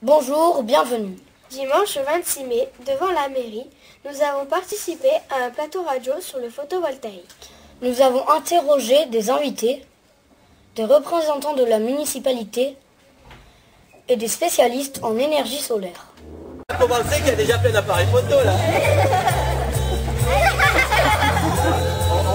Bonjour, bienvenue. Dimanche 26 mai, devant la mairie, nous avons participé à un plateau radio sur le photovoltaïque. Nous avons interrogé des invités, des représentants de la municipalité et des spécialistes en énergie solaire. On va commencer qu'il y a déjà plein d'appareils photo là.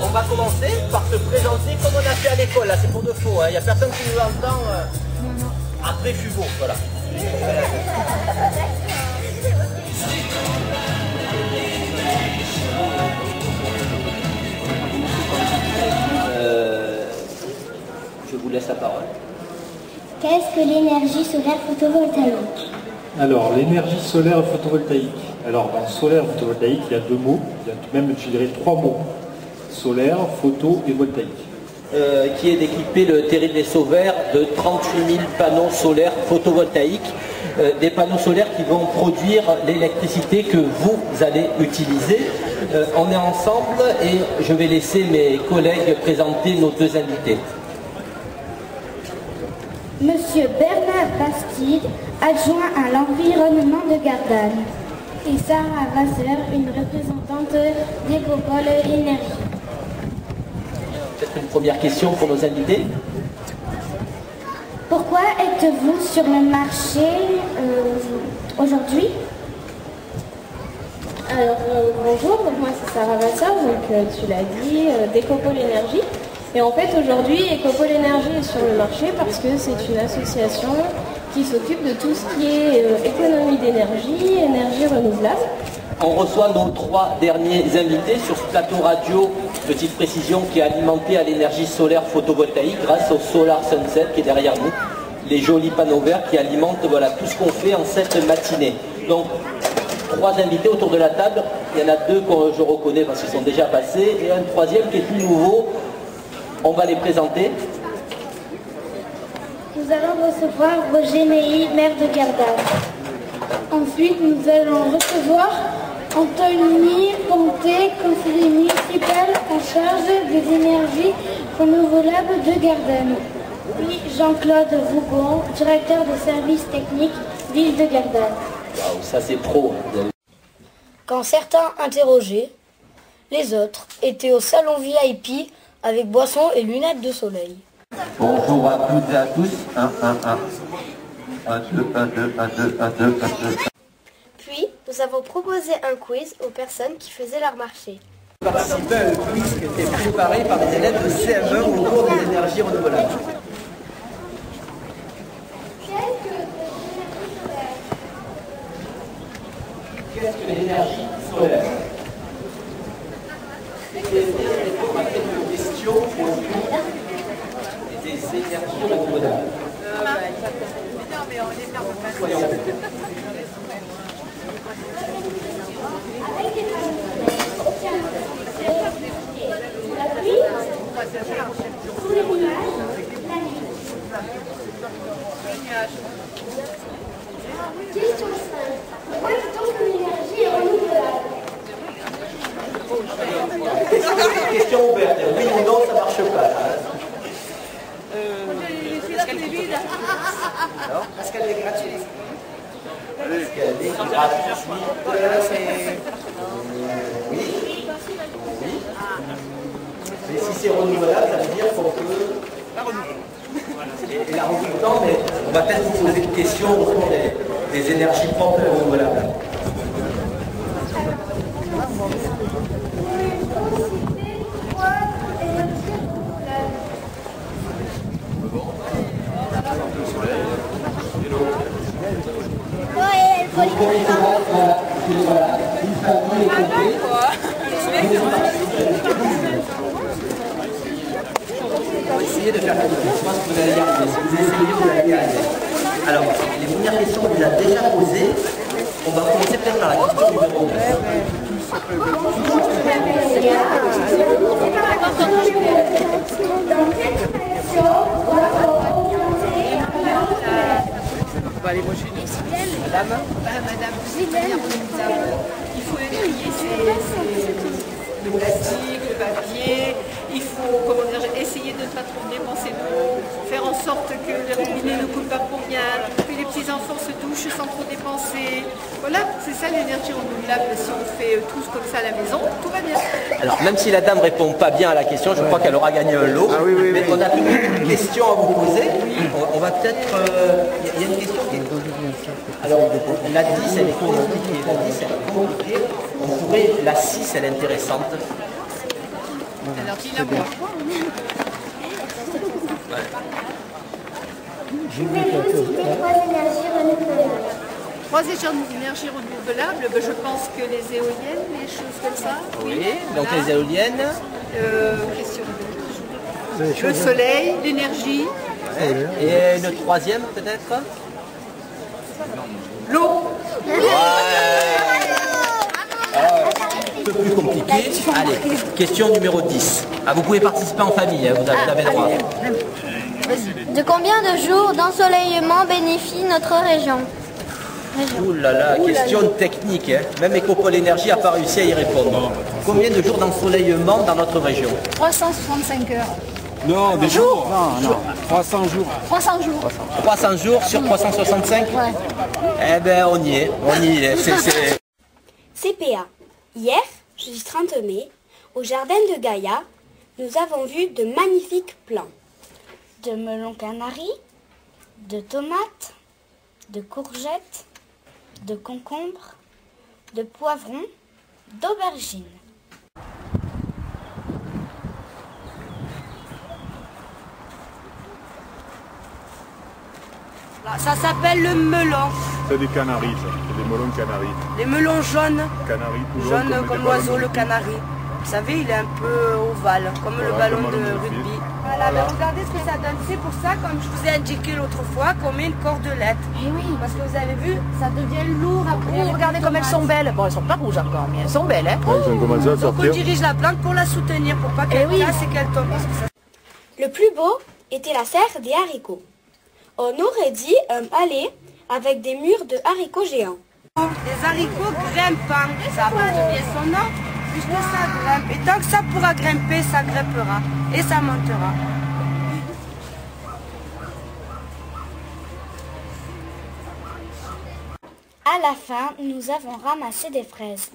On va commencer par se présenter comme on a fait à l'école, là c'est pour de faux, il n'y a personne qui nous entend. Après je suis beau, voilà. Je vous laisse la parole. Qu'est-ce que l'énergie solaire photovoltaïque? Alors, l'énergie solaire photovoltaïque. Alors, dans solaire photovoltaïque, il y a deux mots, il y a même, je dirais, trois mots. Solaire, photo et voltaïque. Qui est d'équiper le terrible des Sauvert de 38 000 panneaux solaires photovoltaïques. Des panneaux solaires qui vont produire l'électricité que vous allez utiliser. On est ensemble et je vais laisser mes collègues présenter nos deux invités. Monsieur Bernard Bastide, adjoint à l'environnement de Gardanne. Et Sarah Vasseur, une représentante d'Ecopole Énergie. Peut-être une première question pour nos invités. Pourquoi êtes-vous sur le marché aujourd'hui? Alors bonjour, moi c'est Sarah Vasseur, donc tu l'as dit, d'Ecopole Énergie. Et en fait aujourd'hui Ecopole Énergie est sur le marché parce que c'est une association qui s'occupe de tout ce qui est économie d'énergie, énergie renouvelable. On reçoit nos trois derniers invités sur ce plateau radio, petite précision, qui est alimenté à l'énergie solaire photovoltaïque grâce au Solar Sunset qui est derrière nous. Les jolis panneaux verts qui alimentent tout ce qu'on fait en cette matinée. Donc, trois invités autour de la table. Il y en a deux que je reconnais parce qu'ils sont déjà passés et un troisième qui est plus nouveau. On va les présenter. Nous allons recevoir Roger Meilly, maire de Gardanne. Ensuite, nous allons recevoir Anthony Ponté, conseiller municipal en charge des énergies renouvelables de Gardanne. Puis Jean-Claude Vougon, directeur de services techniques ville de Gardanne. Waouh, ça c'est pro. Quand certains interrogeaient, les autres étaient au salon VIP avec boissons et lunettes de soleil. Bonjour à toutes et à tous. 1, 1, 1. 1, 2, 1, 2, 1, 2, 1, 2, 1, 2. Puis, nous avons proposé un quiz aux personnes qui faisaient leur marché. Participer à un quiz qui était préparé par des élèves de CM1 au cours des énergies renouvelables. Qu'est-ce que l'énergie solaire? On va faire une question autour des énergies renouvelables. Soyons. Sous les nuages, la nuit. Question 5. Pourquoi dit-on que l'énergie est renouvelable? Question ouverte. Oui ou non, ça marche pas. Parce qu'elle est gratuite. Parce qu'elle est gratuite. Oui. Oui. Mais si c'est renouvelable, ça veut dire qu'on peut la renouveler. Et la renouveler, mais on va peut-être vous poser une question autour des énergies propres et renouvelables. On va essayer de faire la question. Je pense que vous allez y arriver. Si vous essayez, vous allez y arriver. Alors, les premières questions, on les a déjà posées. On va commencer peut-être par la question numéro 1. On va aller moi chez nous. Madame. Madame, il faut trier le plastique, le papier, il faut essayer de ne pas trop dépenser d'eau, faire en sorte que le robinet ne coule pas pour rien, que les petits enfants se douchent douche sans trop dépenser. Voilà, c'est ça l'énergie renouvelable. Si on fait tous comme ça à la maison, tout va bien. Alors, même si la dame répond pas bien à la question, je crois qu'elle aura gagné un lot. Ah oui, oui, mais oui. on a plus de questions à vous poser. On va peut-être... Il y a une question qui est... Alors, la 10, elle est compliquée. La 10, elle est compliquée. On pourrait... La 6, elle est intéressante. Alors, dis-la moi. Pouvez-vous citer trois énergies renouvelables? Trois énergies renouvelables, ben, je pense que les éoliennes, les choses comme ça. Oui, donc les éoliennes. Question le soleil, l'énergie. Et le troisième, peut-être? L'eau. Un peu plus compliqué. Allez, question numéro 10. Ah, vous pouvez participer en famille, hein, vous avez le droit. De combien de jours d'ensoleillement bénéficie notre région? Ouh là là, question technique. Hein. Même Écopole Énergie n'a pas réussi à y répondre. Combien de jours d'ensoleillement dans notre région? 365 heures. Non, des jours. Non, 300 jours. 300 jours. 300 jours sur 365? Ouais. Eh ben on y est, CPA. Hier, jeudi 30 mai, au jardin de Gaïa, nous avons vu de magnifiques plants. De melons canaris, de tomates, de courgettes, de concombres, de poivrons, d'aubergines. Ça s'appelle le melon. C'est des canaris, ça. C'est des melons canaris. Les melons jaunes. Canaris, tout Jaune comme l'oiseau, le canari. Vous savez, il est un peu ovale, comme voilà, le ballon comme de rugby. Voilà, mais regardez ce que ça donne. C'est pour ça, comme je vous ai indiqué l'autre fois, qu'on met une cordelette. Et oui, Parce que vous avez vu, ça devient lourd après. oh, regardez comme elles sont belles. Bon, elles sont pas rouges encore, mais elles sont belles, hein. Ouais, ils ont commencé à Donc on sortir. dirige la plante pour la soutenir, pour pas qu'elle casse et qu'elle tombe. Parce que ça... Le plus beau était la serre des haricots. On aurait dit un palais avec des murs de haricots géants. Les haricots grimpants, ça porte bien son nom, puisque ça grimpe. Et tant que ça pourra grimper, ça grimpera et ça montera. À la fin, nous avons ramassé des fraises.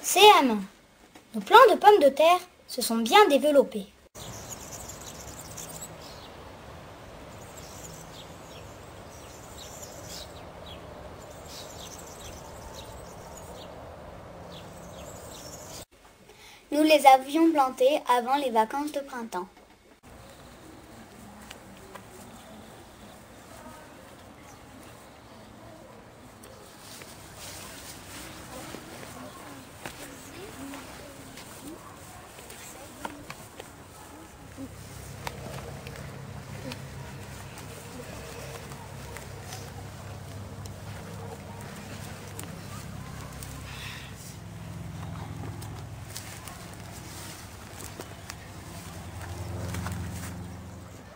CM, nos plants de pommes de terre se sont bien développés. Nous les avions plantés avant les vacances de printemps.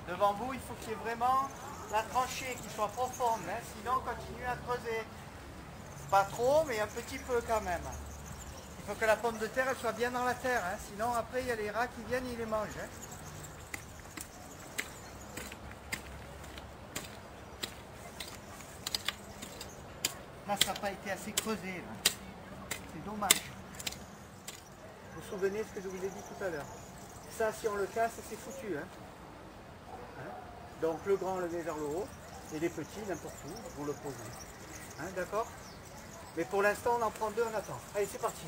Devant vous, il faut qu'il y ait vraiment la tranchée qui soit profonde, hein, sinon continuez à creuser. Pas trop, mais un petit peu quand même. Il faut que la pomme de terre elle soit bien dans la terre, hein, sinon après il y a les rats qui viennent et ils les mangent. Hein. Là, ça n'a pas été assez creusé. C'est dommage. Vous vous souvenez de ce que je vous ai dit tout à l'heure. Ça, si on le casse, c'est foutu. Hein. Donc le grand levé vers le haut et les petits n'importe où, vous le posez. Hein, d'accord? Mais pour l'instant on en prend deux, on attend. Allez, c'est parti.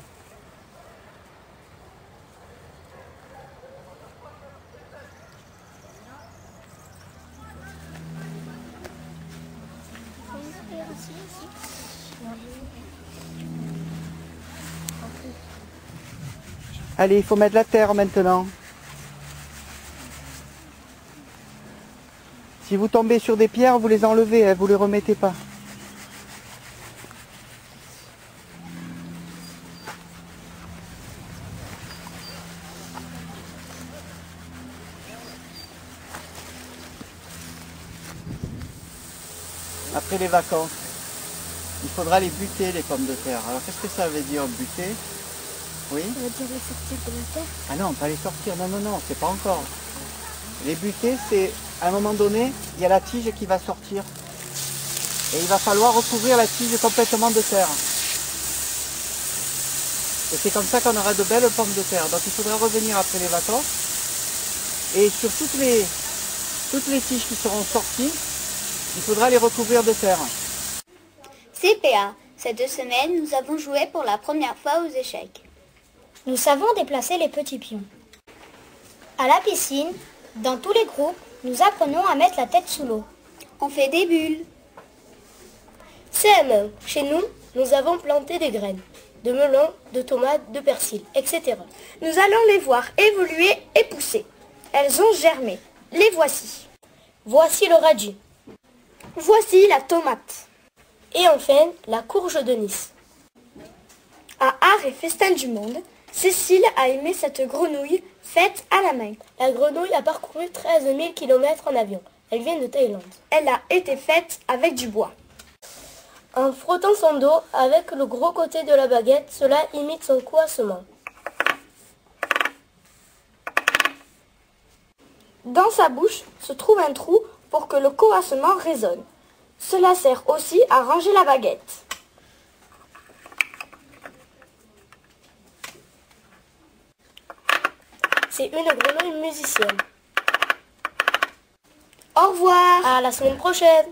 Allez, il faut mettre la terre maintenant. Si vous tombez sur des pierres, vous les enlevez, hein, vous ne les remettez pas. après les vacances, il faudra les buter, les pommes de terre. Alors qu'est-ce que ça veut dire buter? Oui? Ça veut dire les sortir de la terre. Ah non, pas les sortir, non, non, non, c'est pas encore. Les buter, c'est à un moment donné, il y a la tige qui va sortir. Et il va falloir recouvrir la tige complètement de terre. Et c'est comme ça qu'on aura de belles pommes de terre. Donc il faudra revenir après les vacances. Et sur toutes les tiges qui seront sorties, il faudra les recouvrir de terre. CPA. Cette semaine, nous avons joué pour la première fois aux échecs. Nous savons déplacer les petits pions. À la piscine, dans tous les groupes, nous apprenons à mettre la tête sous l'eau. On fait des bulles. CM1. Chez nous, nous avons planté des graines. De melons, de tomates, de persil, etc. Nous allons les voir évoluer et pousser. Elles ont germé. Les voici. Voici le radis. Voici la tomate. Et enfin, la courge de Nice. À Art et Festin du Monde, Cécile a aimé cette grenouille faite à la main. La grenouille a parcouru 13 000 km en avion. Elle vient de Thaïlande. Elle a été faite avec du bois. En frottant son dos avec le gros côté de la baguette, cela imite son coassement. Dans sa bouche se trouve un trou pour que le coassement résonne. Cela sert aussi à ranger la baguette. C'est une grenouille musicienne. Au revoir. À la semaine prochaine.